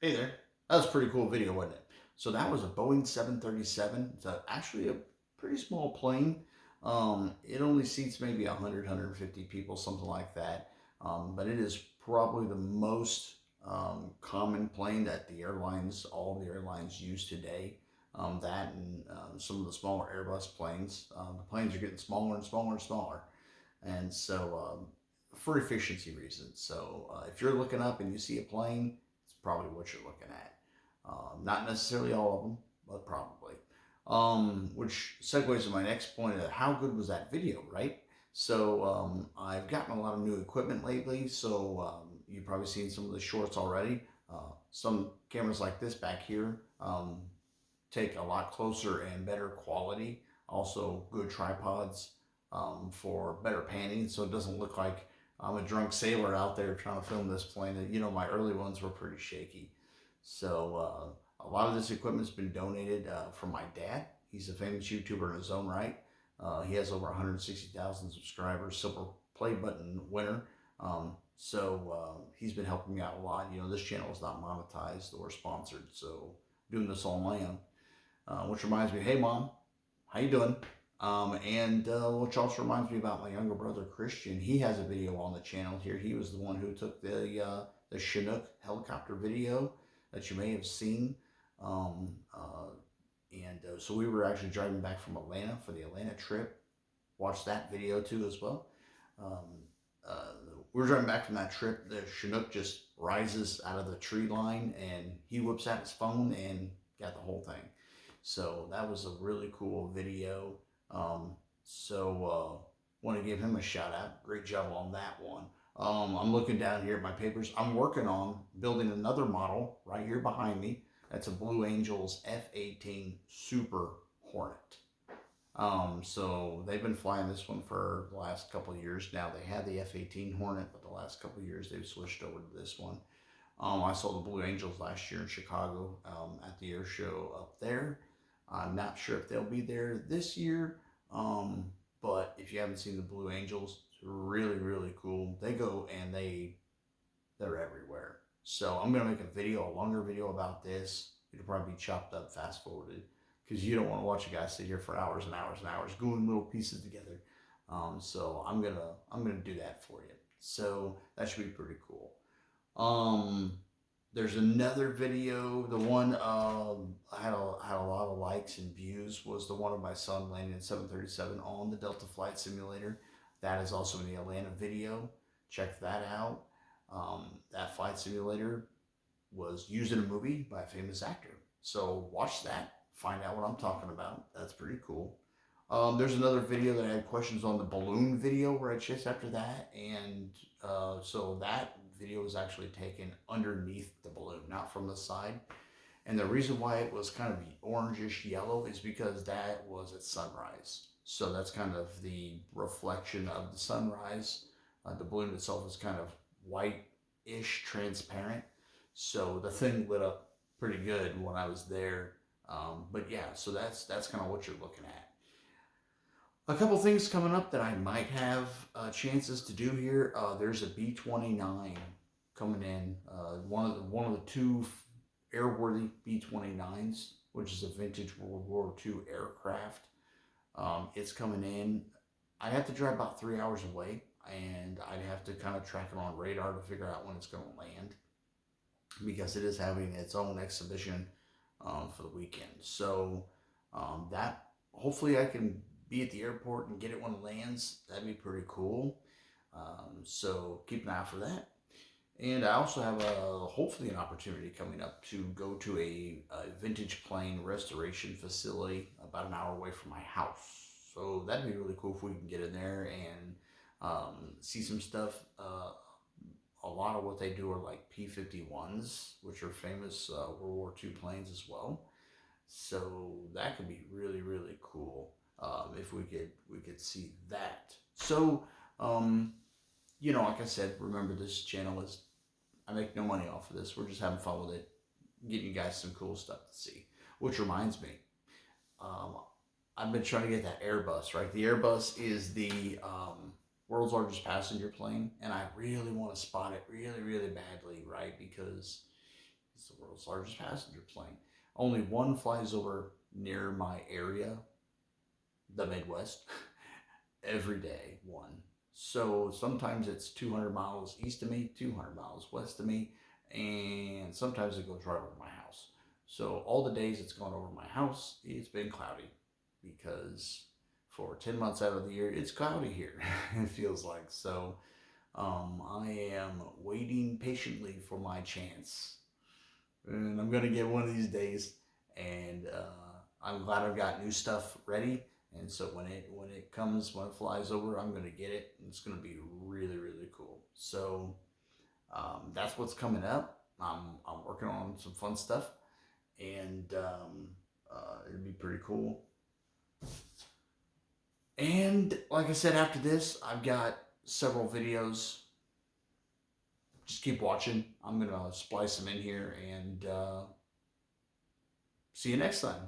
Hey there. That was a pretty cool video, wasn't it? So that was a Boeing 737. It's actually a pretty small plane. It only seats maybe 100, 150 people, something like that. But it is probably the most common plane that all the airlines use today. That and some of the smaller Airbus planes. The planes are getting smaller and smaller and smaller. And so for efficiency reasons. So if you're looking up and you see a plane, it's probably what you're looking at. Not necessarily all of them, but probably. Which segues to my next point of how good was that video, right? So I've gotten a lot of new equipment lately, so you've probably seen some of the shorts already. Some cameras like this back here take a lot closer and better quality. Also, good tripods for better panning, so it doesn't look like I'm a drunk sailor out there trying to film this plane. You know, my early ones were pretty shaky. So a lot of this equipment's been donated from my dad. He's a famous YouTuber in his own right. He has over 160,000 subscribers, silver play button winner. He's been helping me out a lot. You know, this channel is not monetized or sponsored, so doing this on my own. Which reminds me, hey mom, how you doing? Which also reminds me about my younger brother Christian. He has a video on the channel here. He was the one who took the Chinook helicopter video that you may have seen. So we were actually driving back from Atlanta for the Atlanta trip. Watched that video too as well. We were driving back from that trip. The Chinook just rises out of the tree line and he whips out his phone and got the whole thing. So that was a really cool video. Want to give him a shout out. Great job on that one. I'm looking down here at my papers. I'm working on building another model right here behind me. That's a Blue Angels F-18 Super Hornet. So they've been flying this one for the last couple of years now. They had the F-18 Hornet, but the last couple of years they've switched over to this one. I saw the Blue Angels last year in Chicago at the air show up there. I'm not sure if they'll be there this year, but if you haven't seen the Blue Angels, it's really, really cool. They go and they're everywhere. So I'm going to make a longer video about this. It'll probably be chopped up, fast forwarded, because you don't want to watch a guy sit here for hours and hours and hours gluing little pieces together. So I'm gonna do that for you. So that should be pretty cool. There's another video. The one had a lot of likes and views was the one of my son landing in 737 on the Delta Flight Simulator. That is also in the Atlanta video. Check that out. That flight simulator was used in a movie by a famous actor. So watch that. Find out what I'm talking about. That's pretty cool. There's another video that I had questions on, the balloon video, where I chased after that. And so that video was actually taken underneath the balloon, not from the side. And the reason why it was kind of orangish yellow is because that was at sunrise. So that's kind of the reflection of the sunrise. The balloon itself is kind of white-ish, transparent. So the thing lit up pretty good when I was there. But yeah, so that's kind of what you're looking at. A couple things coming up that I might have chances to do here. There's a B-29 coming in. One of the two airworthy B-29s, which is a vintage World War II aircraft. It's coming in. I'd have to drive about 3 hours away, and I'd have to kind of track it on radar to figure out when it's going to land, because it is having its own exhibition for the weekend. So that hopefully I can be at the airport and get it when it lands. That'd be pretty cool. So keep an eye out for that. And I also have hopefully an opportunity coming up to go to a vintage plane restoration facility about an hour away from my house. So that'd be really cool if we can get in there and see some stuff. A lot of what they do are like P-51s, which are famous World War II planes as well. So that could be really, really cool if we could see that. So, you know, like I said, remember this channel is, I make no money off of this. We're just having fun with it, getting you guys some cool stuff to see. Which reminds me, I've been trying to get that Airbus, right? The Airbus is the world's largest passenger plane, and I really want to spot it really, really badly, right? Because It's the world's largest passenger plane. Only one flies over near my area, the Midwest, every day. One. So sometimes it's 200 miles east of me, 200 miles west of me, and sometimes it goes right over my house. So all the days it's gone over my house, it's been cloudy because for 10 months out of the year, it's cloudy here, it feels like. So I am waiting patiently for my chance. And I'm going to get one of these days. And I'm glad I've got new stuff ready. And so when it comes, when it flies over, I'm going to get it. And it's going to be really, really cool. So that's what's coming up. I'm working on some fun stuff. And it'll be pretty cool. And like I said, after this, I've got several videos. Just keep watching. I'm going to splice them in here and see you next time.